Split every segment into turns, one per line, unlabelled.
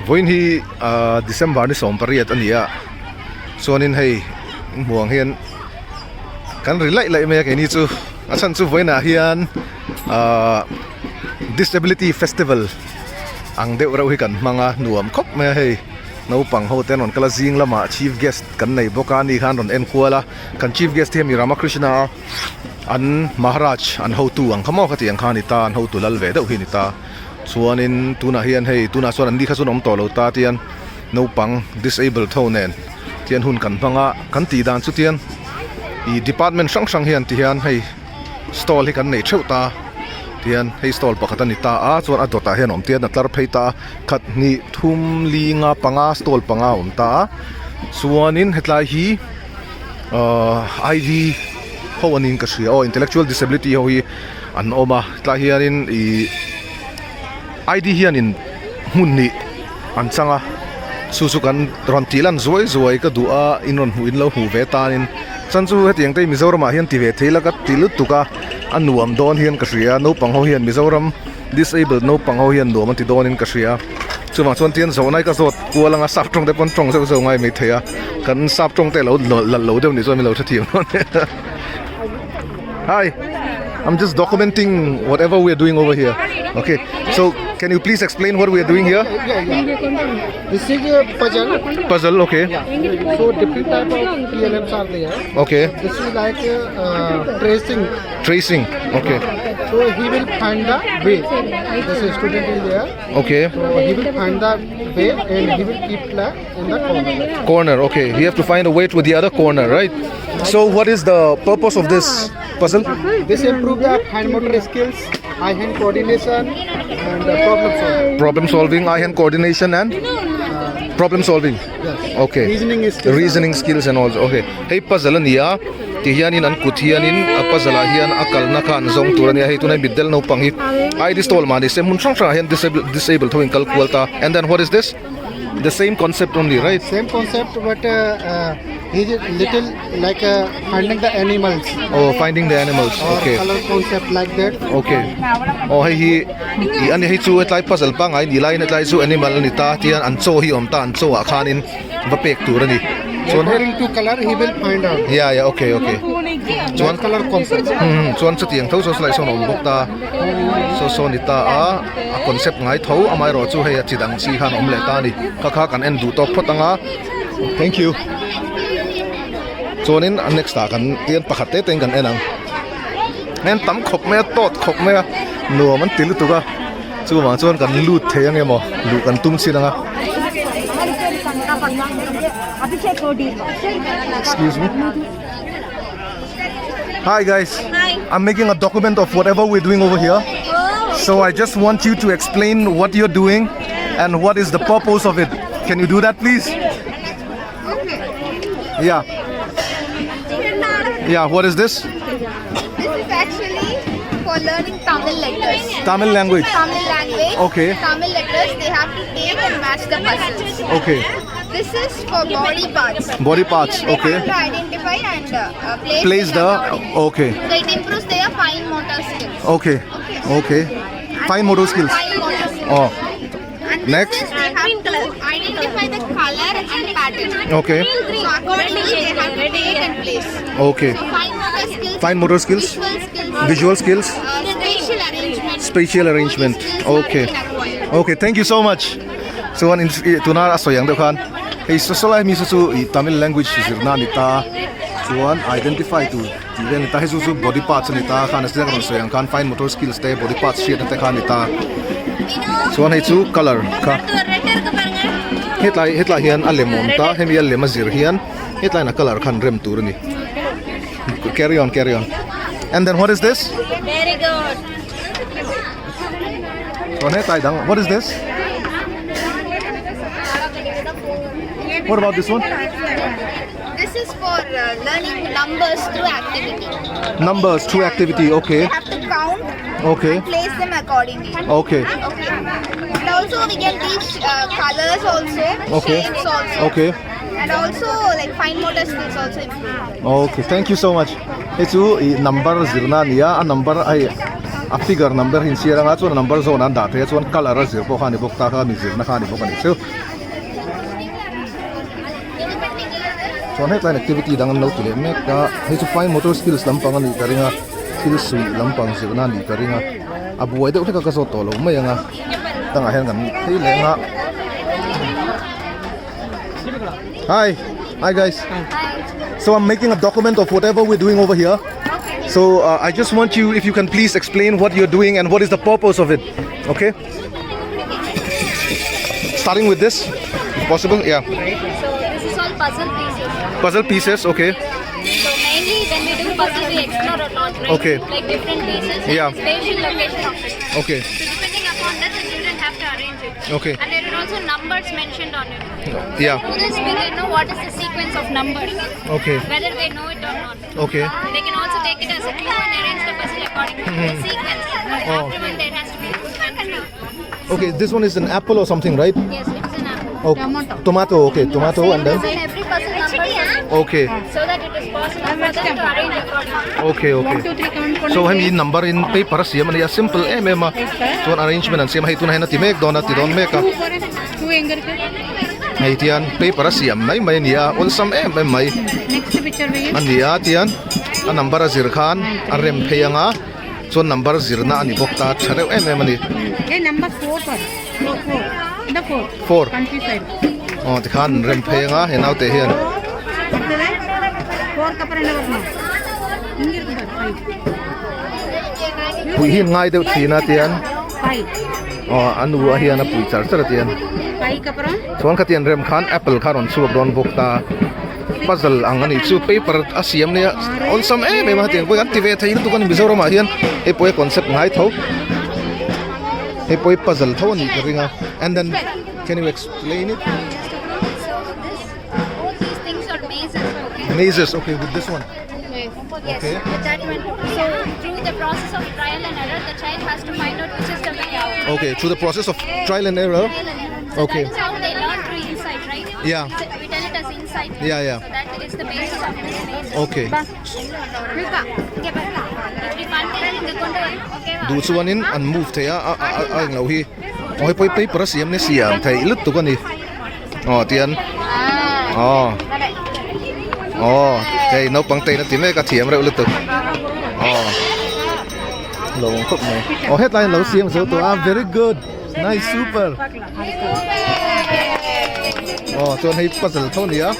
Voin hi December ni som pariat ania. Chuanin hei muang hian kan rilai lai me ke ni chu achan chu voina hian Disability Festival ang deuh rau hi kan manga nuam khop me hei no pang ho ten on kala jing lama chief guest kan nei boka ni khan ron en kuala kan chief guest hi mi Ramakrishna an Maharaj an ho tu ang khamo khati ang khan ita an ho tu lal ve deuh hi ni ta chuanin tuna hian hei tuna chuan an di kha chun om to lo ta tian no pang disabled thonen tian hun kan manga kan ti dan chu tian I department sang sang hian ti hian hei stall hi kan nei theu ta tian hei stall pakhat ani ta a chuan a dota hian om tian a tlar phei ta khat ni thum linga panga stall panga om ta chuanin hetlai hi ID ho anin ka hria intellectual disability ho hi an oma tla hianin ID hian in mun ni an changa susukan ron tilan zoi ka dua in ron huin lo hu ve tanin chanchu hetiang te Mizoram hian ti ve theila ka tilut tuka anuam don hian ka hria no pang ho hian Mizoram disabled no pang ho hian nuam ti don in ka hria chuma chuan tian zonai ka zot kualanga sap tong te pon tong zo ngai me theya kan sap tong te lo lo deu ni zo mi lo thathiam Hi, I'm just documenting whatever we are doing over here. Okay, so can you please explain what we are doing here?
This is a puzzle.
Puzzle, okay.
So different type of PLMs are there.
Okay.
This is like tracing.
Tracing, okay.
So he will find the way. This student is there.
Okay.
So he will find the way and he will keep flag in the corner.
Corner, okay. You have to find a way to the other corner, right? So what is the purpose of this puzzle?
This improve the hand motor skills, eye-hand coordination, and problem solving.
Problem solving, eye-hand coordination and problem solving.
Yes.
Okay.
Reasoning skills.
And also. Okay. Hey puzzle niya. Tihianin an kuthianin a puzzle hian akal na khan zong turania hey tunai biddel no panghi. I this tol mani se mun sang hian disabled thoin kal kwalta. And then what is this? The same concept only, right?
Same concept, but he's a little like finding the animals.
Oh, finding the animals.
Or
Okay.
color concept like that.
Okay. Oh, hi ani hi chu etlai puzzle pa ngai ni lai na tlai chu animal ni ta tian an cho hi om ta an cho a khanin bapek turani. So
According to color, he will find out.
yeah, okay.
One color concept.
Chuan chu tiang tho so slai so nom bok ta. So ni ta a concept ngai tho amai ro chu hei a chidang chi khan om le ta ni. Kha kan en du to photanga. Thank you. Chuanin next ta kan tian pakhat te teng kan enang. Nen tam khop me tot khop me no man tilu tu ka. Chu ma chuan kan lut theyang emo lu kan tum sinanga. Excuse me. Hi guys.
Hi.
I'm making a document of whatever we're doing over here. So I just want you to explain what you're doing and what is the purpose of it. Can you do that please? Yeah. Yeah, what is this?
This is actually for learning Tamil letters.
Tamil language.
Tamil language.
Okay.
Tamil letters, they have to take and match the puzzles.
Okay.
This is for body parts.
Body parts,
They
okay.
have to identify and
Place
them
the
accordingly.
okay.
So it improves their fine motor skills.
Okay. Okay. Fine motor skills.
Fine motor skills.
Oh.
And
Next.
this is they have to identify the color and pattern.
Okay.
So accordingly they have to take and place.
Okay.
So fine motor skills.
Fine motor skills.
Visual skills.
Visual skills.
Spatial arrangement.
Spatial arrangement.
All these skills
Okay.
have been acquired.
Okay, thank you so much. So an tunar asoyang do kan. Hey, so lai mi su Tamil language zirna nita. Chuan identify to even ta hesu body parts nita khan asya kan soyang kan fine motor skills te body parts sheet te khan nita. Chuan hey chu color ka. Hetlai hian alemom ta hemi alema zir hian hetlai na color khan rem tur ni. Carry on. And then what is this?
Very good.
What is this? What about this one?
This is for learning numbers through activity.
Numbers through activity, okay.
They have to count
Okay.
and place them accordingly.
Okay.
Okay. And also we can teach colors also,
Okay.
shapes also.
Okay.
And also like fine motor skills also improve.
Okay. Thank you so much. It's number zirna niya a number ay a figure number hin siara nga chuan number zone an da the chuan color a zir pawh kha ni bawk ta kha mi zir na kha ni bawk ani so chuan headline activity dang an lo tile mek ka he chu fine motor skills lampang ani ka ringa skill sui lampang zirna ni ka ringa a buai deuh theka ka zo to lo mai anga tanga hen kan thei lenga Hi guys. So I'm making a document of whatever we're doing over here. So I just want you, if you can please explain what you're doing and what is the purpose of it. Okay? Starting with this, if possible. Yeah.
So this is all puzzle pieces.
Puzzle pieces. Okay.
So mainly when we do puzzle, we explore a lot, right?
Okay.
Like different pieces
Yeah.
and the spatial location of it.
Okay.
So depending upon that, the children have to arrange it.
Okay.
And there are also numbers mentioned on it.
Yeah.
Through this, we can know what is the sequence of numbers,
Okay.
whether they know it or not.
Okay.
They can also take it as a clue and arrange the puzzle according to the sequence.
Oh.
After one, there has to be 2 and 3.
Okay. This one is an apple or something, right?
Yes, it's an apple.
Oh, tomato. Okay. Tomato and then.
In every puzzle number,
Okay.
so that it is possible for them to arrange accordingly.
Okay. Okay. So when we number in paper siya man ya simple mema. So an arrangement an siya mahitun na ti mek don at ti don mek. Ngay tiyan paper siya may niya ulsam may.
Next picture में
An niya tiyan an number zir khan an rem phaya nga. So number zir na ani bokta chare mani.
ये number 4 पर 4 the 4
4.
countryside
Oh ti khan rem phaya nga henaw te hiyan.
4 का पर number में इंगिर पर 5
Pui hin ngai deuh thina tiyan.
5
Oh anu a hiyan a pui char char tiyan.
5 का पर
Chuan ka tiyan rem khan apple kharon chuak don bokta puzzle ang ani chu paper asiam ne onsam me ma tiang ko an tive thai tu kan bizoro ma hian e poi concept ngai tho e poi puzzle tho ni ringa and then can you explain it?
So all these things are mazes, okay?
Mazes, okay, with this one.
Yes,
Okay.
with that one. So through the process of trial and error, the child has to find out which is the way out.
Okay, through the process of trial and error.
Trial and error. So
Okay.
that is how they learn through insight, right?
Yeah.
We tell it as insight.
Yeah, yeah.
So that is the basis of this maze.
Okay.
If we can't tell it, they don't do it. Okay,
Du chuan in an move thaya a nglo hi oi poi paper asiam ne siam thai ilut tu kan ni. Oh tian. Oh. Oh, hey, no pang tay na ti me ka thiam re ulut tu. Oh. Lo khop mai. Oh headline lo siam so to very good. Nice, super. Oh, chuan hei puzzle thon ni a.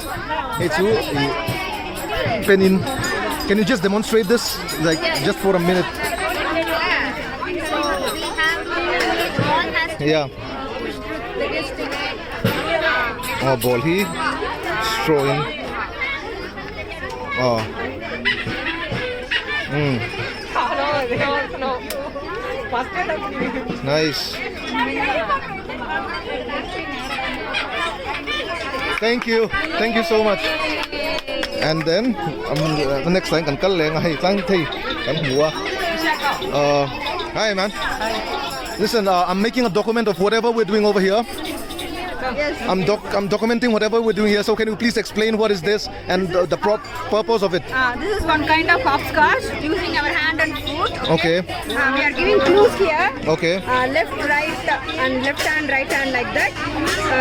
Hey chu penin. Can you just demonstrate this like just for a minute?
So we have ball has to
Yeah.
push through the distance.
Oh, ball he throwing. Oh. Nice. Thank you so much. And then the next time kan kal leng hai tang thei kan hua. Hi man. Listen, I'm making a document of whatever we're doing over here. I'm documenting whatever we're doing here. So can you please explain what is this and the purpose of it?
This is one kind of hopscotch using our hand and foot.
Okay.
We are giving clues here.
Okay.
Left, right, and left hand, right hand, like that.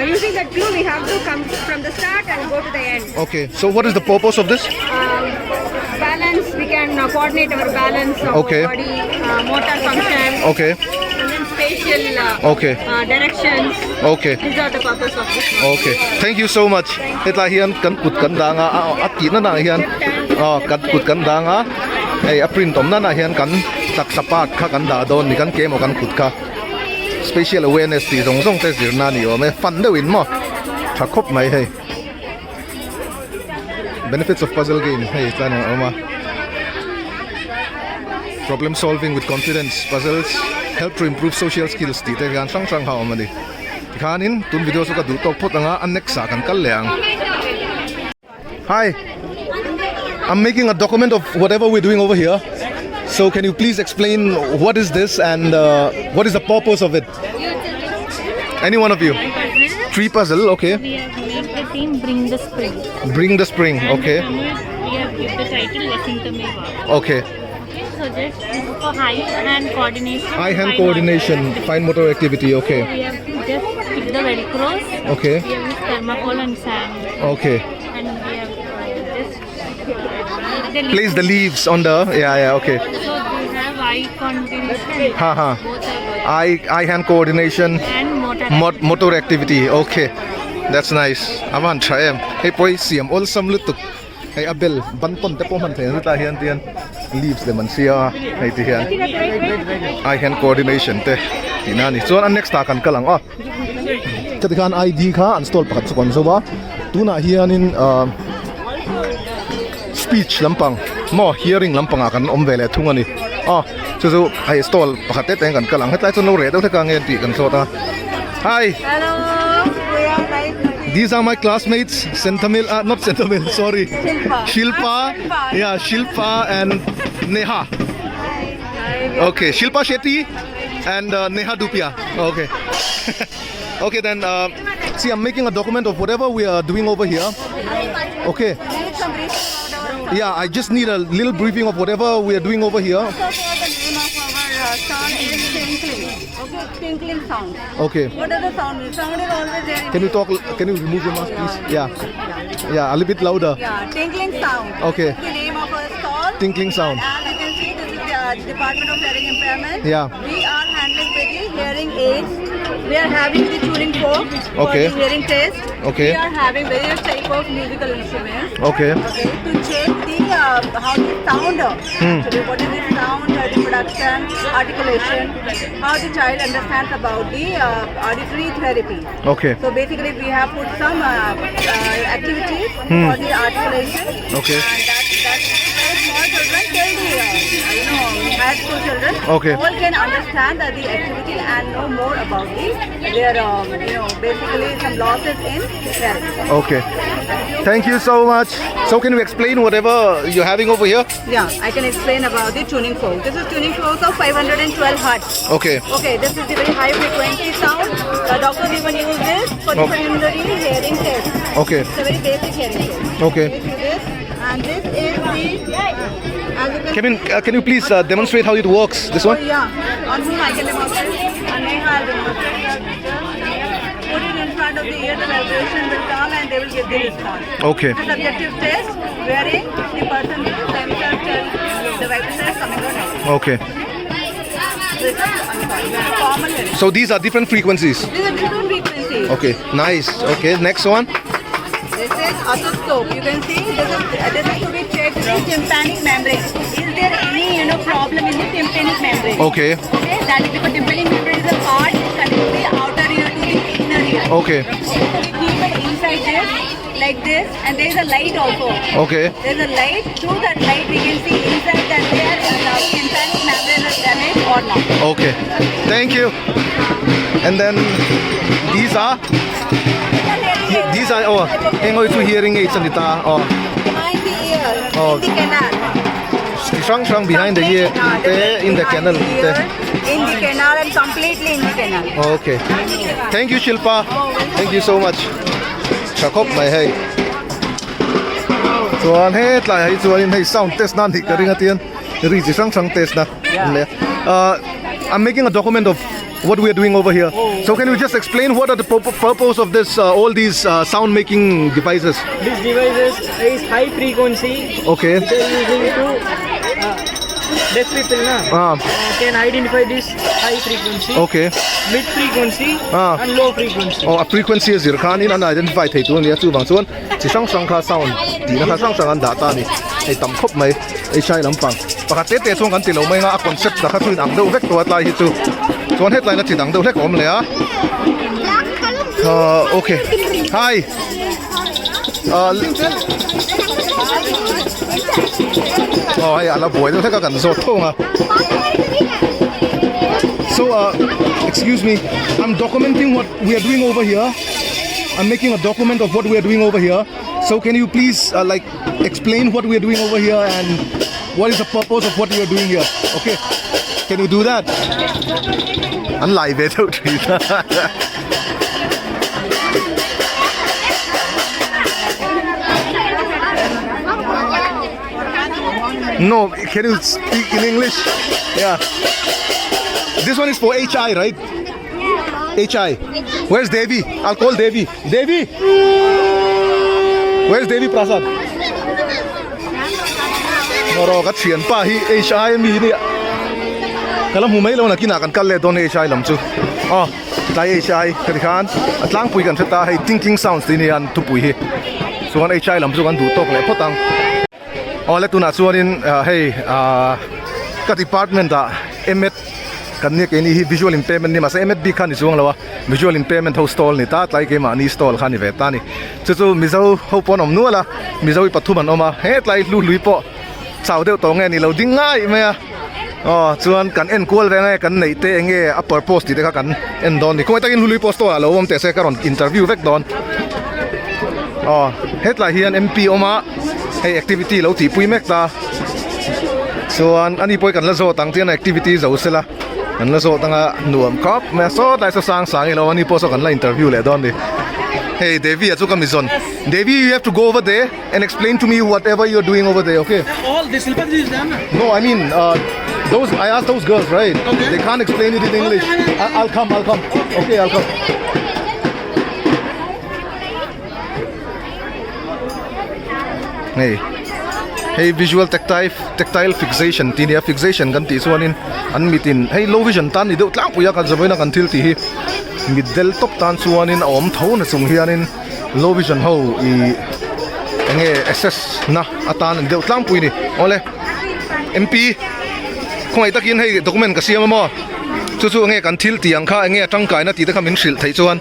Using that clue, we have to come from the start and go to the end.
Okay. So what is the purpose of this?
Balance, we can coordinate our balance, our
Okay.
body, motor function,
Okay.
and then spatial
Okay.
directions.
Okay.
These are the purpose of this one.
Okay. Thank you so much. Hetla hian kan kut kan da nga at ki na na hian. Kan kut kan da nga. Ei a print om na na hian kan tak sapat kha kan da don ni kan ke mo kan kut kha. Special awareness ti zong zong te zir na ni o me fan de win mo. Tha khop mai hei. Benefits of puzzle game. Hey, tla no oma. Problem solving with confidence. Puzzles help to improve social skills. Ti te gan sang sang ha oma di. Kanin tun video so ka du tok phot nga annexa kan kal leang. Hi. I'm making a document of whatever we're doing over here. So can you please explain what is this and what is the purpose of it? Any one of you? Tree puzzle, okay.
We have made the theme Bring the Spring.
Bring the spring, okay.
We have given the title Vasantameva.
Okay.
suggest this is for high hand coordination.
Eye hand
fine
coordination,
motor activity.
fine motor activity. Okay.
We have to just keep the velcros.
Okay.
We have used thermocol and sand.
Okay.
And we have just the
Place the leaves on the. Yeah. Okay.
So they have eye coordination.
Ha.
Both are good.
Eye hand coordination.
And motor.
Motor activity. Okay. That's nice. I want to try them. Hey, boy, see, I'm all some little. Hey, Abel, banpon te po man tayo. Rita hiyan tiyan. Leaves de man siya. Hey, tiyan. Eye hand coordination te. Tinani. So, ang next takan ka lang. Katikan ID ka, install pakat sa konso ba? Tuna hiyanin speech lampang. Mo, hearing lampang akan ombele tunga ni. So, ay install pakat te kan ka lang. Hitlay so no red. Ito ka ngayon ti kan so ta. Hi.
Hello. We are nice.
These are my classmates, Sentamil, not Sentamil, sorry. Shilpa. Yeah, Shilpa and Neha. Okay, Shilpa Shetty and Neha Dupia. Okay. Okay, then, see, I'm making a document of whatever we are doing over here. Okay. Yeah, I just need a little briefing of whatever we are doing over here.
The name of our sound is tinkling. Okay, tinkling sound.
Okay.
What is the sound? The sound is always there.
Can you talk, can you remove your mask, please? Yeah. Yeah, a little bit louder.
Yeah, tinkling sound.
Okay.
This is the name of our stall.
Tinkling sound.
As you can see, this is the Department of Hearing Impairment.
Yeah.
We are handling with the hearing aids. We are having the tuning fork
Okay.
for the hearing test.
Okay.
We are having various type of musical instruments.
Okay.
Okay, to check the how the sound, actually, what is the sound, reproduction, articulation, how the child understands about the auditory therapy.
Okay.
So basically, we have put some activities for the articulation.
Okay.
And that very small children till the high school children
Okay.
all can understand the activity and know more about their basically some losses in health.
Okay. Thank you so much. So can you explain whatever you're having over here?
Yeah, I can explain about the tuning fork. This is tuning fork of 512 hertz.
Okay.
Okay, this is the very high frequency sound. The doctors even use this for the preliminary hearing test.
Okay.
It's a very basic hearing test.
Okay.
Okay, so this, and this is the, as you can
Kevin, can you please demonstrate how it works? This one?
yeah, on whom I can demonstrate? On Neha I'll demonstrate. Put it in front of the ear, the vibration will come and they will give the response.
Okay.
The subjective test wherein the person will themselves tell the vibration is coming or not.
Okay.
So it's a common hearing.
So these are different frequencies.
These are different frequencies.
Okay. Nice. Okay. Next one.
This is otoscope. You can see this is to be checked the tympanic membrane. Is there any problem in the tympanic membrane?
Okay.
Okay, that is because tympanic membrane is a part connecting the outer ear to the inner ear.
Okay.
So we keep it inside this, like this, and there is a light also.
Okay.
There is a light. Through that light, we can see inside that there is a tympanic membrane is damaged or not.
Okay. Thank you. And then these are engoy to hearing aids and ita.
Behind the ear,
Oh.
in the canal.
Strong behind the ear, in the canal.
In the canal and completely in the canal.
Okay. Thank you, Shilpa. Thank you so much. Chakop mai hey. Chuan he tlai hai chuan in hei sound test nan hi ka ringa tian. Ri chi sang test na. I'm making a document of what we are doing over here. So can you just explain what are the purpose of this all these sound making devices?
This device is high frequency.
Okay.
They are using to deaf people can identify this high frequency,
Okay.
mid frequency,
Ah.
and low frequency.
A frequency is khan in an identify thei tu ni chu bang chuan chi sang kha sound ti na kha sang an data ni ei tam khop mai ei chai lampang pakhat te chung kan ti lo mai nga a concept na kha thuin ang do vek to atlai hi chu chuan headline na chi dang do hlek om le a okay. Hi. Ai ala boy do theka kan zo thonga. So excuse me, I'm documenting what we are doing over here. I'm making a document of what we are doing over here. So can you please like explain what we are doing over here and what is the purpose of what we are doing here? Okay, can you do that? I'm live it out. No, can you speak in English? Yeah. This one is for HI, right? HI. Where's Devi? I'll call Devi. Devi! Where's Devi Prasad? Noro ka thian pa hi HI mi ni. Kalam humai lo na kinakan kal le don HI lam chu. Oh, tai HI kan khan atlang pui kan thata hai thinking sounds ti ni an tu pui hi. So an HI lam chu kan du tok le photang. Oh le tu na chuanin hey ka department da emet kan ni ke ni hi visual impairment ni ma se emet bi khan ni chuang lawa visual impairment ho stall ni ta tlai ke ma ni stall khan ni ve ta ni chu mizo ho pon om nu la mizo I pathuman oma he tlai lu lui po chau deu to nge ni lo ding ngai me a oh chuan kan en kual ve nge kan nei te nge upper post ti te ka kan en don ni ko ta in lu lui post to lo om te se karon interview vek don oh het la hian MP oma hey activity lo ti pui mek ta chuan ani poi kan la zo tang tian activity zo sela kan la zo tanga nuam kop me so dai so sang sang lo ani po so kan la interview le don ni hey Devi achu kam izon Devi you have to go over there and explain to me whatever you're doing over there okay
All the Silpatri is done.
no I mean those I asked those girls right
Okay.
they can't explain it in English I'll come okay I'll come hey visual tactile fixation tinia fixation kan ti chuanin an mitin hey low vision tan ni deuh tlang puya kan zaboina kan thil ti hi middle top tan chuanin om thona chung hianin low vision ho I enge assess na atan deuh tlang pui ni ole MP khoi takin hey document ka siam mo chu nge kan thil ti ang kha enge tangkai na ti ta khamin hril thei chuan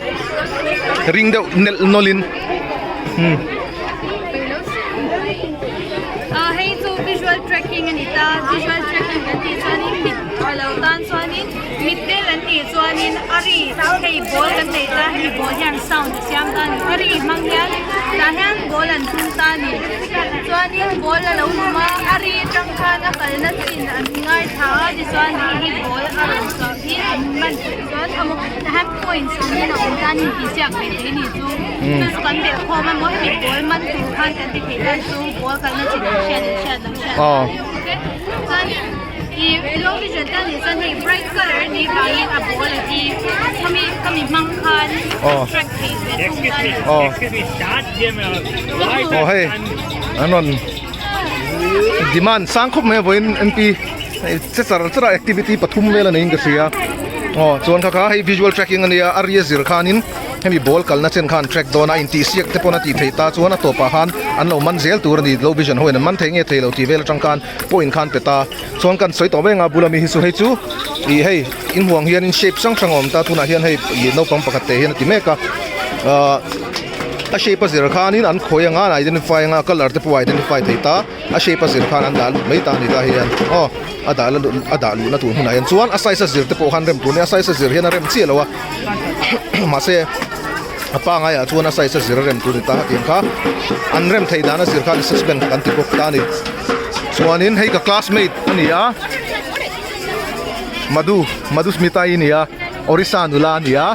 ring deuh nolin
Hey, so visual tracking and ita visual tracking and chuanin mit alautan chuanin middle and chuanin ari hey ball kan nei ta hey ball hian sound siam ta ni ari mang hian ta hian ball an thum ta ni chuanin ball a lo luma ari tangkha na kalna tin an ngai tha di chuanin hi ball a lo so hi man chuan amo ta han points ni na on ta ni ti siak be te ni chu chu kan be kho man mo hi ball man tu khan kan ti thei chu ball kan na chin shed
oh
okay low vision tan ni san ni bright color ni bangin a ball hi kami mang khan track page be tung ta ni
oh
Excuse me, start them.
oh hey anon demand sang khop me voin MP se chara activity pathum vela nei ngasia oh chuan kha hey visual tracking ania area zir khanin hemi ball kalna chen khan track dona in ti siak te pona ti theita chuan a topa han an lo man zel tur ni low vision hoin man thenge thelo ti vel tangkan point khan peta chuan kan soi to venga bulami hi su hei chu I hey in huang hian in shape sang sangom ta tuna hian hei I no pang pakhat te hian ti meka a shape zir khanin an khoyanga identify nga color te pu identify theita a shape zir khan an dal mai ta ni ta hian oh adalu na tu huna hian chuan a size zir te pu han rem tu ne a size zir hian a rem chi lowa ma se apa nga ya chuan a size zir rem tu ni ta tiang kha an rem thei dana zir khan suspend kan ti bok ta ni chuanin hei ka classmate ania Madhu Smita inia Orisa Nula nia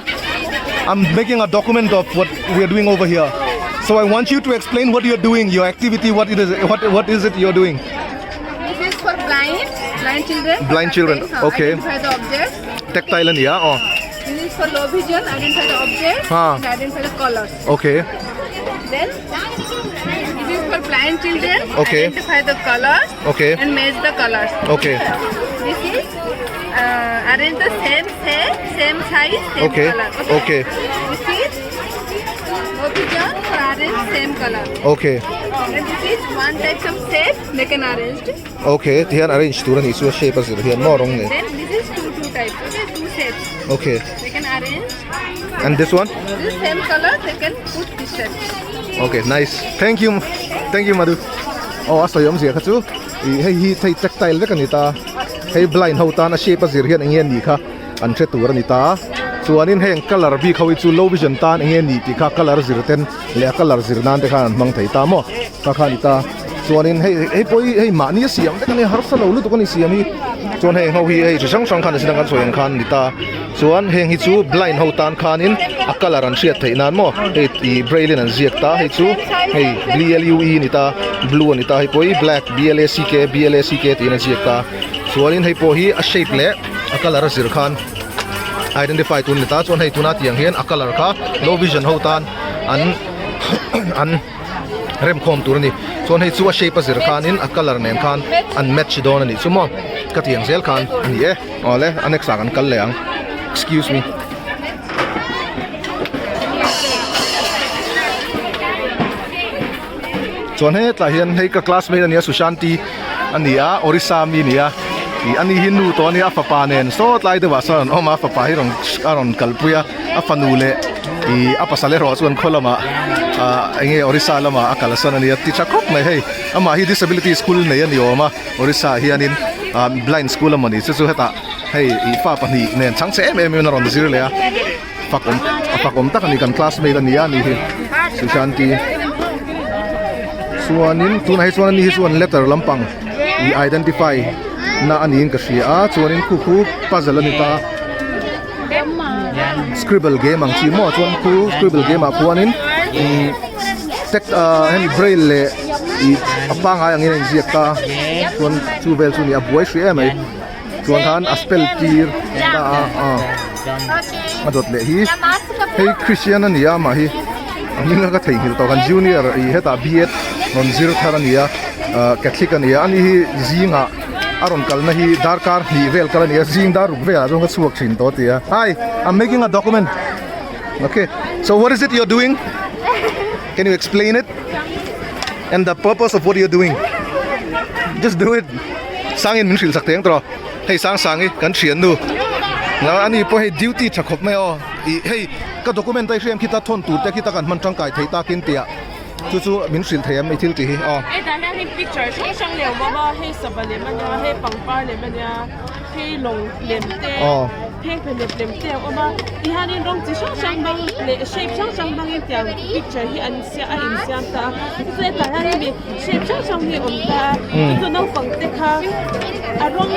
I'm making a document of what we're doing over here. So I want you to explain what you're doing, your activity, what is it you're doing?
This is for blind children.
Blind children, okay.
Identify the object.
Tactile and yeah, oh.
This is for low vision. Identify the object. And identify the colors.
Okay.
Then this is for blind children.
Okay.
Identify the colors.
Okay.
And match the colors.
Okay.
This is arrange the same size, same
Okay.
color.
Okay.
This is low vision for arrange same color.
Okay.
And this is one type of shape they can arrange.
Okay. Here arrange to run issue shape as here no wrong.
Then this is two types. Okay, two shapes.
Okay.
They can arrange.
And this one?
This same color they can put this shape.
Okay, nice. Thank you, Madhu. Oh, aso yom siya kachu. Hey tactile ve kanita. Hey blind ho ta na shape azir hian engen ni kha an the tur ni ta. Chuanin heng color bi khawi chu low vision tan engen ni ti kha color zir ten le color zir nan te khan mang thei ta mo. Ka kha ni ta. Chuanin hey poi hey ma ni siam te kan har sa lo lu to kan siam hi. Chuan heng ho hi hey sang khan sin kan soyang khan ni ta. chuan heng hi chu blind ho tan khanin a color an hriat thei nan mo hei ti braille an ziak ta hei chu hei blue ni ta blue ni ta hei poi black black ti na ziak ta chuanin hei po hi a shape le a color a zir khan identify tun ni ta chuan hei tuna tiang hian a color kha low vision ho tan an rem khom tur ni chuan hei chu a shape a zir khanin a color nen khan an match don ani chu mo ka tiang zel khan ani e ole anek sa kan kal leang excuse me chuan he tla hian hei ka classmate ania Sushanti ania Orissa mi nia i ani hinu to ni a fapa nen so tlai de wasan oma fapa hi rong aron kalpuya a fanule i apasale ro chuan kholama enge Orissa lama akalasan ania teacher kop mai hei ama hi disability school nei ani oma Orissa hianin blind school amani chu heta hei i fa pani nen changse em na ron zir le a fakom tak ani kan classmate ania ni hi Sushanti chuanin tun hai chuan ni hi chuan letter lampang i identify na anin ka hria chuanin khu puzzle ani ta scribble game ang chi mo chuan scribble game a puanin tek hen braille le i apanga ang in ziak ta chuan chu vel chu ni a buai hri em ai chuan khan a spell tir ta adot le hi hei Christian ania ma hi ninga ka thei hil to kan junior i heta B.Ed non zero thar ania Catholic ania ani hi zinga aron kalna hi darkar hi vel kala nia zing dar ruk vel azong ka chuak thin to tia hi I'm making a document okay so what is it you're doing can you explain it and the purpose of what you're doing just do it sangin min hril sak teng tro hei sang hi kan thian nu na ani po hei duty thakop mai o i hei ka document tai hrem kita thon tur te kita kan man tangkai thei ta kin tia chu min hril thei am mai thil ti hi
e da na ni picture sang leo ba he sabale manya he pangpar le manya he long lem te he lem te ba i hanin rong chi sang bang le shape sang bang in tiang picture hi an sia a in siam ta se ta na ni shape sang ni om ta chu no pang te kha arong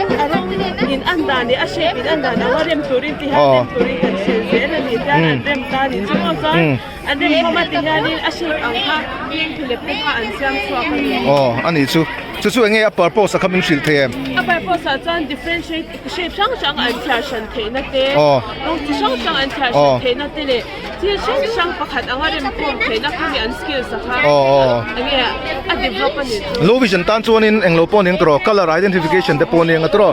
in anda ni a shape in anda na wa rem turin ti ha rem turin kan se na ni ta rem ta ni chu so and then koma ti hanin a shape ang ha Philip ka an siam chua ka
ani chu enge a purpose a coming hril thei em
a purpose a chan differentiate shape sang an fashion the na te long ti sang an fashion the na te le ti sang pakhat anga rem pom the na kami an skills sakha ange a develop ani
low vision tan chuanin englo pon eng tro color identification te pon eng atro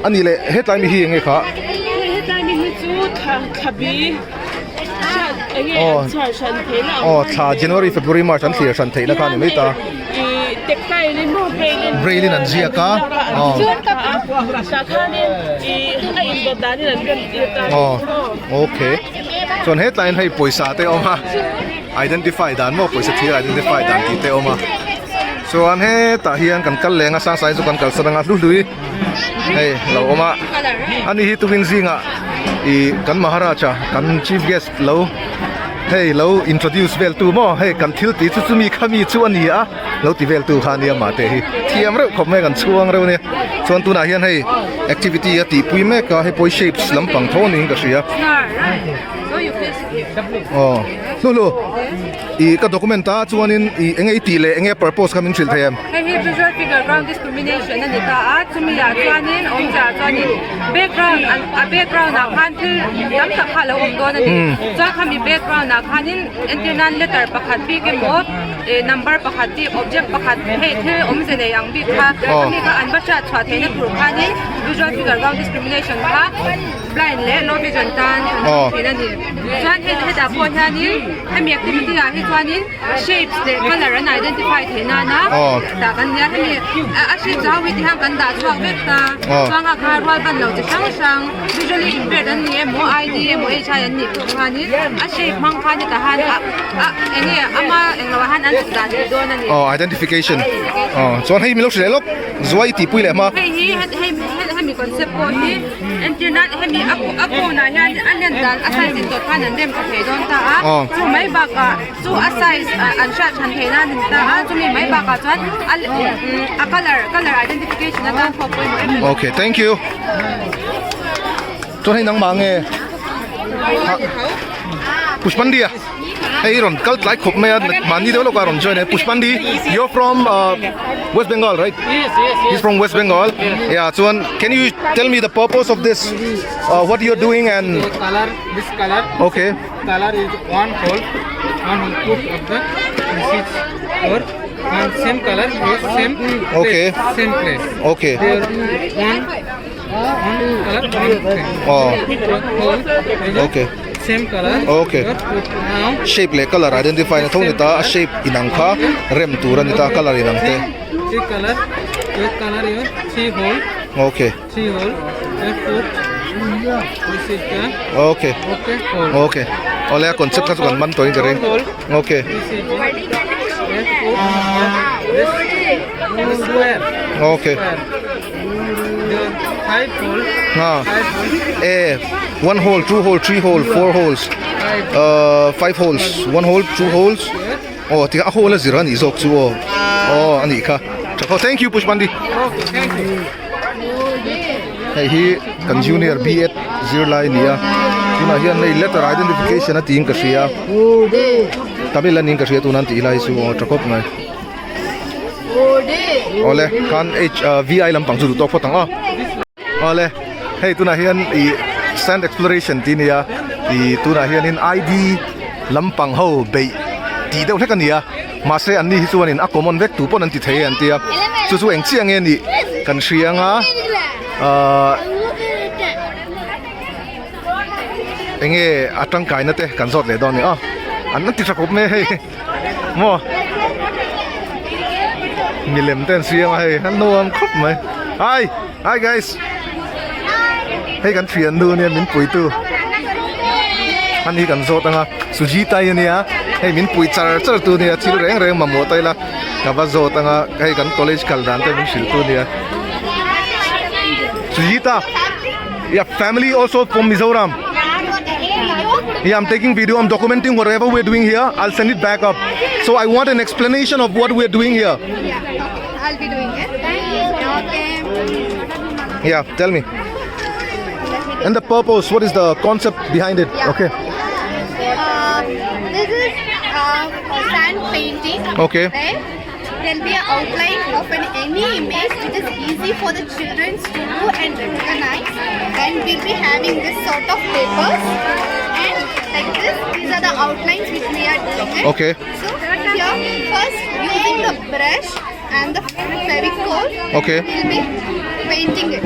ani le headline hi enge kha
headline mi chu khabi
tha January February March an clear san thei na kan mai ta
textile mo
braille an zia ka okay chon headline hei poisa te oma identify dan mo poisa thir identify dan ti te oma so an he ta hian kan kal lenga sang sai chu kan kal sadanga lui hei lo oma ani hi tuwin zinga i kan Maharaja kan chief guest lo hey lo introduce vel tu mo hey kan thil ti chu mi khami chu ani a lo ti vel tu khania ma te hi thiam re khop me kan chuang re ne chon tu na hian hey activity a ti pui me ka he poi shapes lampang thoning ka sia lo i ka documenta chuanin i enge ti le enge purpose kamin thil them
hei visual figure ground discrimination ani ta a chumi ya chuanin omja chuanin background a khan thil lam tak khala om don ani cha khami background a khanin internal letter pakhat bi ke mo number pakhat ti object pakhat hei thil om je ne yang bi kha ani ka an ba cha chwa theina tur khanin visual figure ground discrimination kha blind le low vision tan thina ni chuan he da pon hani hemi activity a hi chuanin shapes le color an identify theina na ta kan ya hemi a shape za wi ti hang kan da chuak vek ta chuanga kha rwal ban lo chi sang visually impaired an ni mo id mo hi an ni khani a shape mang kha ni ta han enge ama englawa han an da ni don ani
identification chuan hei milok relok zuai ti pui le ma
hemi concept ko hi internet hemi ako na hian an dan asai sin to khan an dem ka the don ta chu mai ba ka chu asai an sha chan the na nin ta chu mi mai ba ka chuan a color identification na dan pho poi mo
okay thank you cho hay nang mange Pushpandi à hey ron kal like khop me mani de lo ka ron join Pushpandi you're from West Bengal right he's from West Bengal yeah so can you tell me the purpose of this what you're doing and
Color, this color.
okay
Color is one hole put of the message or and same color is same
Okay.
place, same place.
okay
There one color one thing.
oh
One hole is
okay
same color.
Okay.
Here put now
shape le color identify na thong nita a shape inang kha rem tura nita color inang te
three color. Your color is three hole.
okay
Three hole. Here put this is the
okay
hole.
okay ole concept ka sukan man to in kare
Hole.
okay
This is the here put this square.
okay
The five hole.
ha
Five hole.
one hole two hole three hole four holes five holes one hole two holes oh ti a hole zira ni zok chu oh ani kha chako thank you Pushpandi
Okay, thank you.
hey hi kan junior B8 zirlai nia tuna hian nei letter identification a ting ka sia tamil aning ka sia tunan ti lai su chakop ngai ole kan VI lampang chu to photang a ole hey tuna hian I sand exploration ti nia I tuna hian in ID lampang ho be ti deuh thek ania ma se an ni hi chuanin a common vek tu pon an ti thei an tia chu chu eng chiang nge ni kan hrianga enge atang kai na te kan zot le don ni a an ti thakop me hey mo milem ten siang hey han nuam khop mai hi guys hey kan thian nu ne min pui tu han hi kan zot anga Sujita ya hey min pui char tu ne chil reng ma mo tai la ka ba zot anga hey kan college kal dan te min sil tu ne Sujita yeah family also from Mizoram yeah I'm taking video I'm documenting whatever we're doing here I'll send it back up so I want an explanation of what we're doing here
I'll be doing it. Okay.
yeah tell me and the purpose what is the concept behind it okay
This is sand painting.
Okay.
Right? There'll be an outline of any image which is easy for the children to do and recognize. And we'll be having this sort of papers. And like this, these are the outlines which we are doing. It.
Okay.
So here, first using the brush and the Fevicol,
Okay.
we'll be painting it.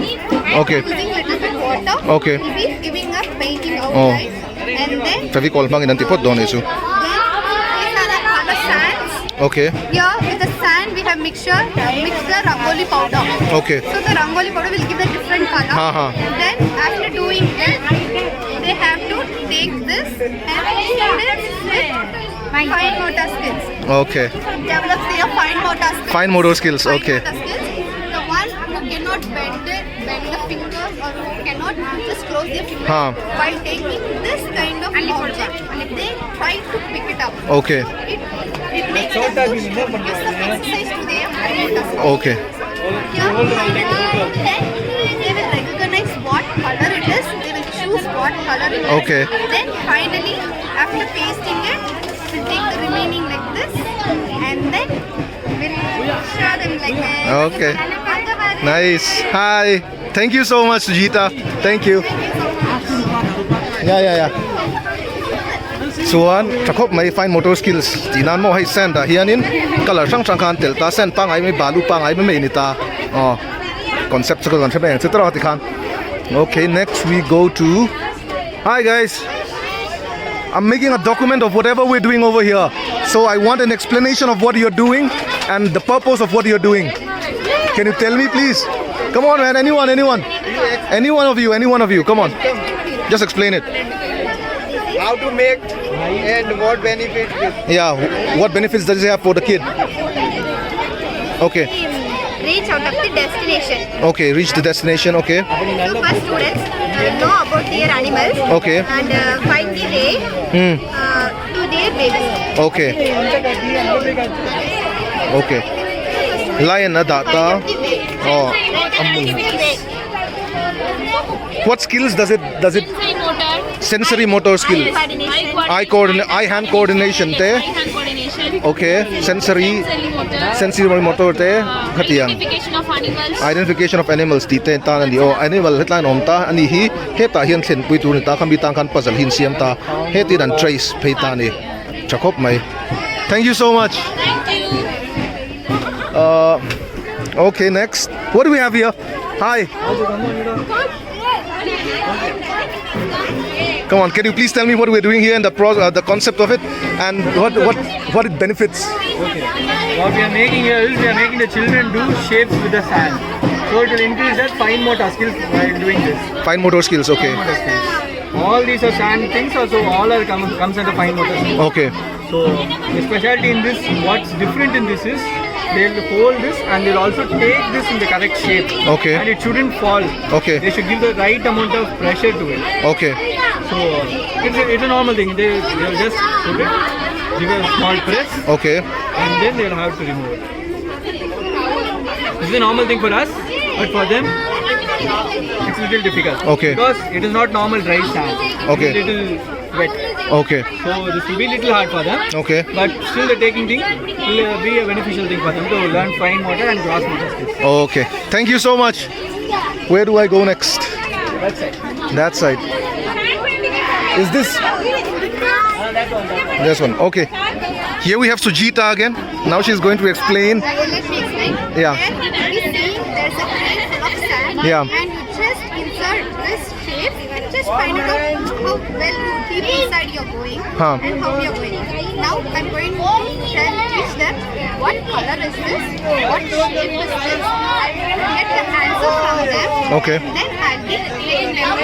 Okay.
Using little bit water,
Okay.
we'll be giving a painting outline. And then
Fevicol bang inanti pot don isu
these are the other sands.
okay
Here with the sand we have mix the rangoli powder.
Okay.
So the rangoli powder will give a different color.
Uh-huh.
Then after doing it, they have to take this and shoot it with fine motor skills.
okay
Develop their fine motor skills.
Fine motor skills,
Fine
okay.
motor skills. The one who cannot bend the fingers or who cannot just close their fingers while taking this kind of object, they try to pick it up.
okay
It makes them give some exercise to their fine motor skills.
okay
Then they will recognize what color it is. They will choose what color it is.
Okay.
Then finally, after pasting it, we'll take the remaining like this, and then we'll show them like this.
Okay. Nice. Hi. Thank you so much, Sujita. Thank you. Yeah. Chuan thakop mai fine motor skills tinan mo hai sand da hianin color sang khan tel ta sand pangai mai balu pangai mai ni ta concept ko kan thebe etc ti khan okay next we go to hi guys I'm making a document of whatever we're doing over here so I want an explanation of what you're doing and the purpose of what you're doing can you tell me please come on man anyone any one of you come on just explain it
How to make and what benefits this?
yeah what benefits does it have for the kid okay
Reach out of the destination.
okay reach the destination okay
So first students know about their animals.
Okay.
And find the way to their babies.
okay okay lion na data
Find the way.
oh
Find the way.
What skills does it
Sensory motor.
sensory motor skill? Eye hand coordination te.
Eye hand coordination.
Okay, sensory
motor.
sensory motor te khatiang.
Identification of animals.
Identification of animals ti te ta ani o animal hetline om ta ani hi heta hian thlen pui tu ni ta khambi tang kan puzzle hin siam ta heti dan trace phei ta ni chakop mai. Thank you so much.
Thank you.
Okay, next. What do we have here? Hi. Come on, can you please tell me what we're doing here and the concept of it and what it benefits?
Okay. What we are making here is we are making the children do shapes with the sand. So it will increase their fine motor skills while doing this.
Fine motor skills, okay.
Motor skills. All these are sand things, also all are comes under fine motor skills.
Okay.
So the specialty in this, what's different in this is they'll hold this and they'll also take this in the correct shape.
Okay.
And it shouldn't fall.
Okay.
They should give the right amount of pressure to it.
Okay.
So it's a normal thing. They'll just put it, give a small press,
Okay.
and then they'll have to remove it. It's a normal thing for us, but for them, it's a little difficult.
Okay.
Because it is not normal dry sand.
Okay.
It's a little wet.
Okay.
So this will be a little hard for them.
Okay.
But still the taking thing will be a beneficial thing for them to learn fine motor and gross motor skills.
Okay. Thank you so much. Where do I go next?
That's it.
That side. Is this? This one. Okay. Here we have Sujita again. Now she's going to explain.
I will let me explain.
Yeah.
There you see there's a tray full of sand.
Yeah.
And you just insert this shape and just find out how well deep inside you're going
Huh.
and how you're going. Now I'm going to teach them what color is this, what shape is this. I'll get the answer from them.
Okay.
Then I'll be explaining them.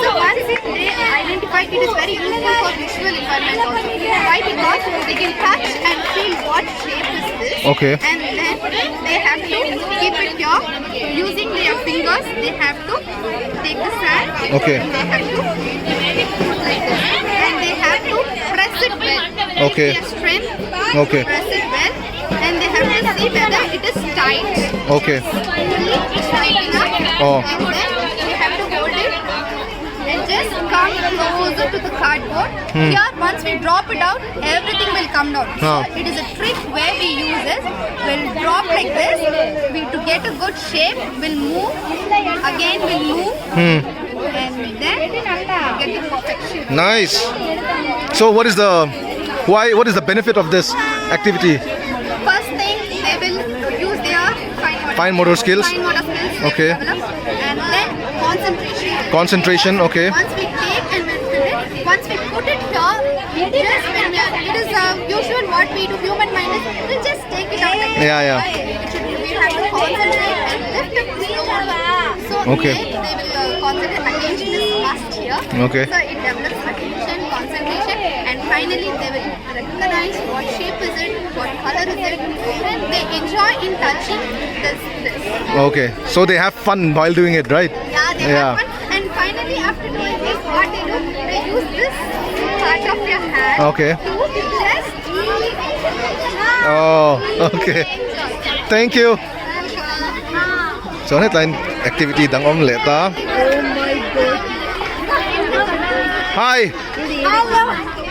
So once they identify, it is very useful for visual environment also. Why? Because they can touch and feel what shape is this.
Okay.
And then they have to keep it here. Using their fingers, they have to take the sand.
Okay.
And they have to put like this. And they have to press it well.
Okay.
With their strength.
Okay.
Press it well. And they have to see whether it is tight.
Okay.
Fully tight enough.
Oh.
And then they have to hold it. And just come closer to the cardboard. Here, once we drop it out, everything will come down.
Huh.
So it is a trick where we use it. We'll drop like this. To get a good shape, we'll move. Again, we'll move. And then get the perfection.
Nice. So what is the benefit of this activity?
First thing, they will use their
Fine motor skills.
Fine motor skills.
Okay.
And then concentration.
Concentration, okay.
Once we take and we'll fill it, once we put it here, it is usual what we do, human mind is, we'll just take it out like
Yeah.
We have to concentrate and lift it slowly. So
Okay.
they will concentrate. Attention is must here.
Okay.
So it develops attention, concentration, and finally they will recognize what shape is it, what color is it, and they enjoy in touching this.
Okay. So they have fun while doing it, right?
Yeah, they have fun. And finally, after doing this, what they do, they use this part of your hand
Okay.
to just
Oh, okay. Thank you. So headline activity dang omelette. Hi.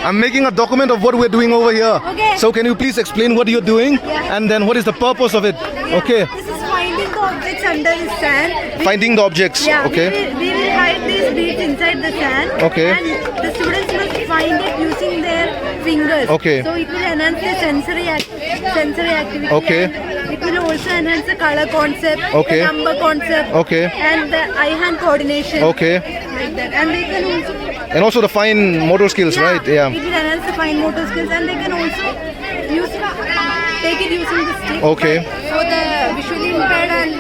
I'm making a document of what we're doing over here.
Okay.
So can you please explain what you're doing and then what is the purpose of it? Okay.
This is finding the objects under the sand.
Finding the objects.
Yeah,
Okay.
we will hide these beads inside the sand.
Okay.
And the students must find it using their fingers.
Okay.
So it will enhance the sensory activity.
Okay.
And it will also enhance the color concept,
Okay.
the number concept,
Okay.
and the eye-hand coordination.
Okay.
Like that. And they can also
And also the fine motor skills, right?
It
Yeah.
will enhance the fine motor skills, and they can also take it using the stick.
Okay.
For the visually impaired and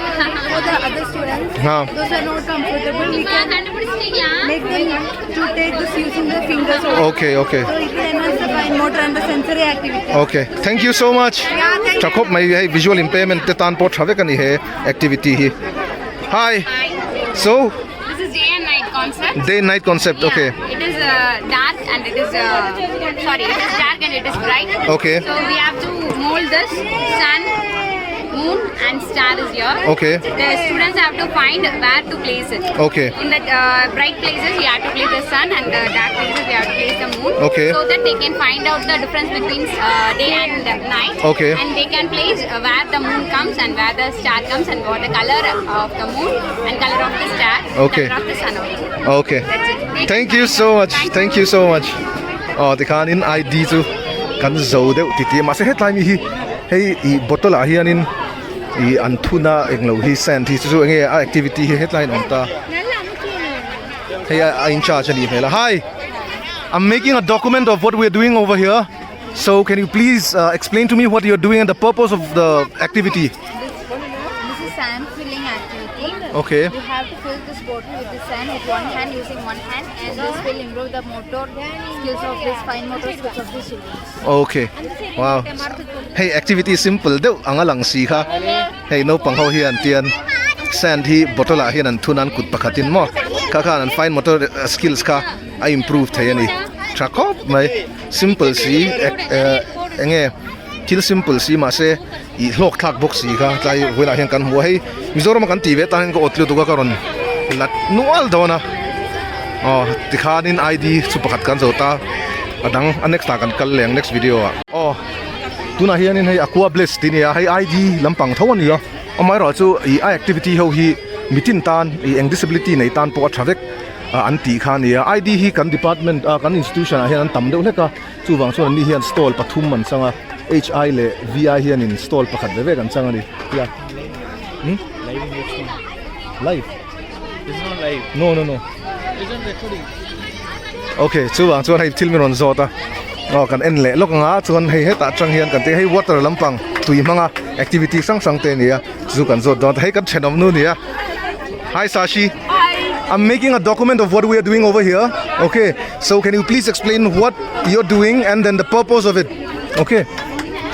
for the other students,
Huh.
those are not comfortable, we can make them to take this using the fingers. Also.
Okay, okay.
So it will enhance the fine motor and the sensory activity.
Okay. Thank you so much.
Yeah, thank you.
Chakop mai hai visual impairment te tan pot thave kani hai activity hi. Hi. So
This is day and night concept.
day and night concept. Okay.
It is dark and it is it is dark and it is bright.
Okay.
So we have to mold this sun moon and star is here.
Okay.
The students have to find where to place it.
Okay.
In the bright places, you have to place the sun, and the dark places, you have to place the moon.
Okay.
So that they can find out the difference between day and night.
Okay.
And they can place where the moon comes and where the star comes and what the color of the moon and color of the star.
Okay.
Color of the sun also.
Okay.
That's it.
Thank you so much. Thank you so much. Ti khan in ID chu kan zo deuh ti ti ma se hetlai mi hi hei I bottle ah hian in I an thuna englo hi sen thi chu enge a activity hi headline on ta hey I in charge ani phela. Hi, I'm making a document of what we're doing over here, so can you please explain to me what you're doing and the purpose of the activity?
This is sand filling activity.
Okay.
You have to fill this bottle with the sand with one hand, using one hand, and this will improve the motor skills of this fine motor skills of the children.
Okay. Wow. Hey, activity simple deuh anga lang si kha. Hey, no pang ho hian tian sand hi bottle ah hian an thunan kut pakhatin mo. Kha khan an fine motor skills kha I improve thei ani. Thakop mai simple si enge til simple si ma se I hlok thak box si kha tlai wela hian kan hmu hei Mizoram kan ti ve ta hin ko otlu tu ka karon lat nual dona. Oh, ti khanin ID chu pakhat kan zota adang next ta kan kal leng next video ah. Oh, tuna hian in hei aqua bliss ti nia hei ID lampang thon ni amai ro chu I activity ho hi mitin tan I eng disability nei tan po thavek an ti kha nia ID hi kan department kan institution ah hian an tam deuh hleka chu wang chuan ni hian stall pathum man changa HI le VI hian in stall pakhat ve kan changa ni ya live
This is not live.
no
It's on recording.
okay chu wang chuan hei thil mi ron zota kan en le lok nga chuan hei heta atang hian kan te hei water lampang tui manga activity sang te nia chu kan zot dot hei kan thenom nu nia. Hi Sashi. I'm making a document of what we are doing over here. Okay, so can you please explain what you're doing and then the purpose of it? Okay,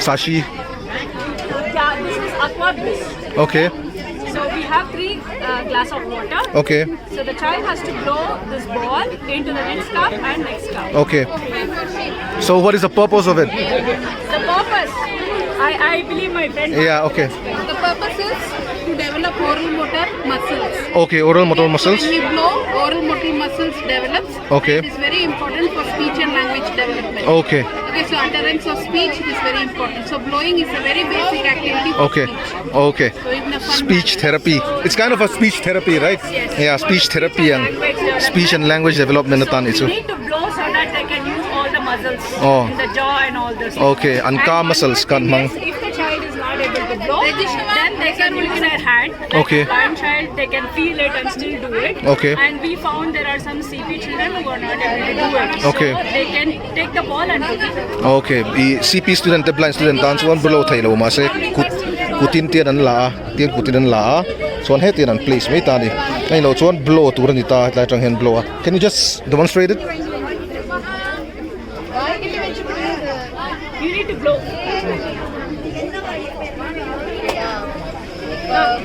Sashi.
Yeah, this is aqua bliss.
Okay,
So we have 3 glass of water.
okay,
So the child has to blow this ball into the next cup and next cup.
okay. So what is the purpose of it?
The purpose, I believe my friend.
Yeah, okay.
The purpose is to develop oral motor muscles.
Okay, oral motor muscles.
When we blow, oral motor muscles develops.
Okay.
It is very important for speech and language development.
Okay,
Okay, so utterance of speech is very important. So blowing is a very basic activity for
okay,
speech.
okay.
So in a fun
Speech therapy. It's kind of a speech therapy, right?
Yes.
Yeah, speech therapy and speech and language development
So
tan
we
ichu.
need to blow so that they can use all the muscles
Oh.
in the jaw and all this.
Okay, and
one
calm
more
muscles
thing
kan mang.
is, if the child is not able to blow, then they can use their hand. Like
Okay.
a blind child, they can feel it and still do it.
Okay.
And we found there are some CP children who are not able to do it.
Okay.
So they can take the ball and do it.
Okay, I CP student the blind student dan chuan below thailo ma se kutin tian an la tian kutin an la chuan he tian an place mai ta ni ai lo chuan blow tur ni ta lai tang hen blow can you just demonstrate it?
You need to blow.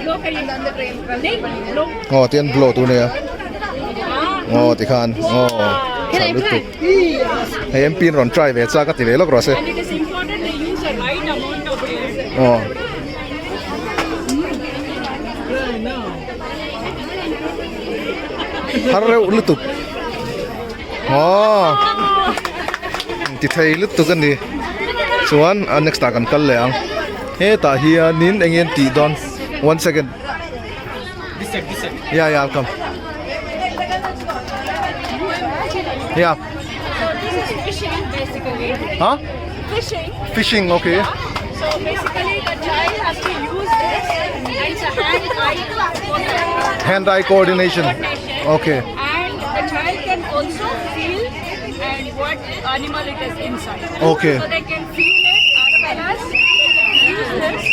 Blow kariye. Nahi, blow.
Oh tian blow tu ne oh ti khan oh salut tu hey em pin ron try ve cha ka ti ve lok ro se
And it is important they use the right amount of air.
oh har re lutuk oh ti thei lutuk kan ni chuan next ta kan kal le ang he ta hian nin engin ti don 1 second
This side.
yeah I'll come yeah
This is fishing basically.
huh fishing okay
So basically the child has to use this and it's a
hand-eye coordination okay
And the child can also feel and what animal it is inside.
Okay.
So they can feel it as well as they can use this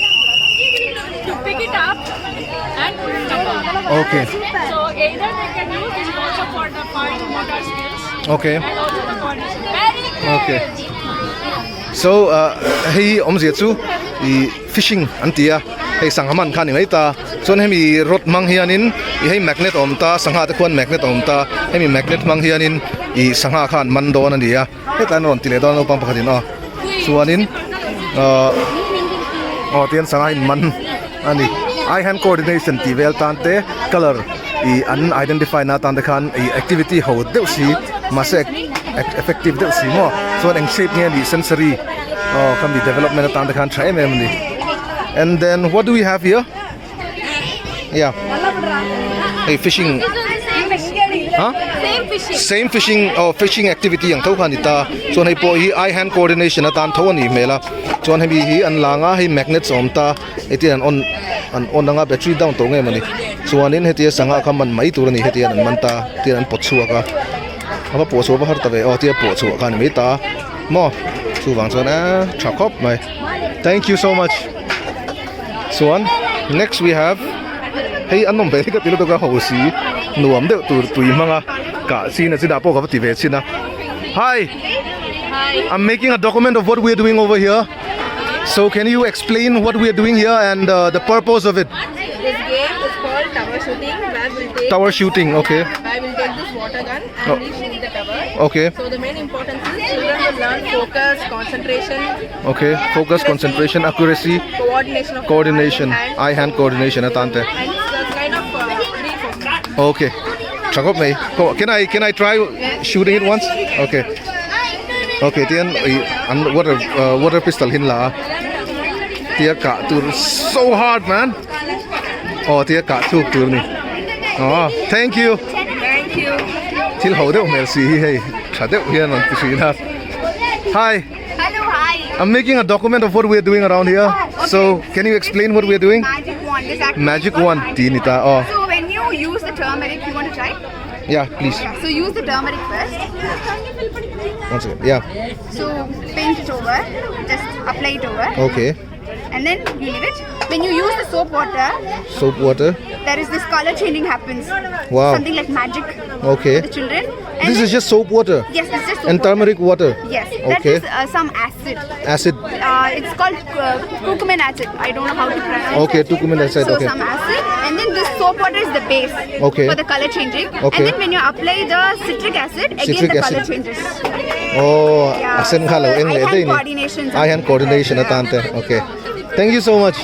to pick it up and put it down.
okay
So either they can use this also for the fine motor skills
okay
and also the coordination. Very good.
okay so hei om zia chu I fishing antia hei sanghaman khan ngai ta chon hemi rod mang hianin I hei magnet om ta sangha te khon magnet om ta hemi magnet mang hianin I sangha khan man don ania he tan ron tile don pang pakhatin chuanin tian sangha in man ani eye hand coordination ti vel tan te color I an identify na tan te khan I activity ho deuh si masek effective deuh si mo so eng shape nge ni sensory kan di development na tan te khan try em ni and then what do we have here yeah hey fishing huh same fishing activity yang thau khan ita so nei po hi eye hand coordination na tan tho ni mela chuan hemi hi an langa hi magnet som ta etian on nga battery down to nge mani chuanin hetia sanga khaman mai tur ni hetia an manta tian an pot chuaka aba po so ba har ta ve tia po chu khan mi ta mo chu wang chuan chakop mai thank you so much chuan next we have hey anom be ka tilo to ka hosi nuam de tur tui manga ka sina sida po ka ti ve sina hi I'm making a document of what we are doing over here. So can you explain what we are doing here and the purpose of it?
This game is called tower shooting. Where we'll take
Tower shooting, okay.
where we'll take this water gun and we'll shoot the tower.
Okay.
So the main importance is children will learn focus, concentration,
Okay. Focus, concentration, accuracy,
coordination of
eye hand coordination atante.
and it's kind of free focus.
Okay. Chakop mai. Can I try shooting it once? Okay. Okay, tian water pistol hin la. Tia ka tur so hard man. Oh, tia ka tu tur ni. Oh, thank you.
Thank you.
Til ho de merci hey. Chade hian an ti na. Hi.
Hello, hi.
I'm making a document of what we're doing around here. So, can you explain what we're doing?
Magic wand. This actually
Magic wand, Tinita. Oh,
So when you use the turmeric, you want to try?
yeah, please.
So use the turmeric first.
One second. Yeah.
So paint it over. Just apply it over.
Okay.
And then you leave it. When you use the soap water,
Soap water.
there is this color changing happens.
Wow.
Something like magic
Okay.
for the children. And
This
then-
is just soap water.
Yes, it's just soap
And turmeric water.
Yes. That
Okay.
is some acid.
Acid.
It's called curcumin acid. I don't know how to pronounce
Okay,
it.
curcumin acid,
So
okay.
some acid, and then this soap water is the base
Okay.
for the color changing.
Okay.
And then when you apply the citric acid, again
Citric
the
acid.
color changes.
Oh,
Yeah.
asen khalo
So,
eng le
eye-hand
dei ni.
coordination.
Eye hand coordination atante. Okay. Thank you so much.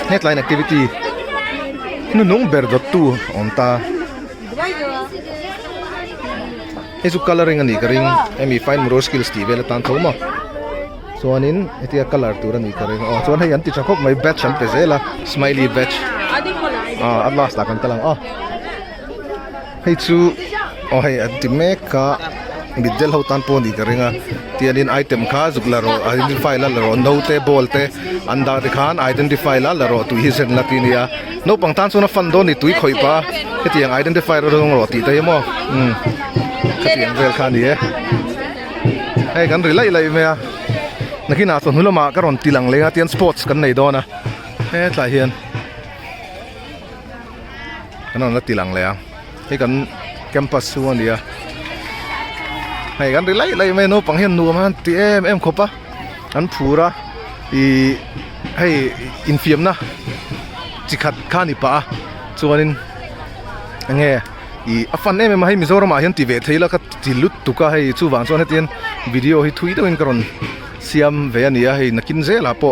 Headline activity. Nung berdot tu onta. Isu coloring ani karing emi fine motor skills ti vela tan thoma. So anin etia color tu rani karing. Oh, so hai anti chakop mai batch am pezela smiley batch. At last akan talang. Oh. Hey chu oh hey anti meka middle ho tan po ni karinga tianin item kha zuklaro identify la laro note bolte anda de khan identify la laro tu hi sen latinia no pangtan suna fando ni tui khoi pa hetiang identify ro ro ti te mo hetiang vel khan ni hey kan rilai lai me nakina son hulama karon tilang lenga tian sports kan nei dona he tla hian kanon la tilang le he kan campus suan dia hay kan rilai lai me no panghian nu man ti em khopa an phura I hay infiam na chikhat khani pa chuanin ange I afan em mai mizoram a hian ti ve theila ka tilut tuka hay chu wang chuan hetien video hi thui deuin karon siam ve ania hay nakin zela po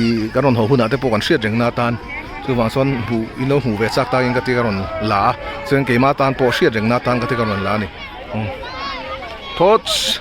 I karon ho huna te po kan hriat reng na tan chu wang chuan hu ino hu ve chak ta in ka ti karon la chuan keima tan po hriat reng na tan ka ti karon la ni Thoughts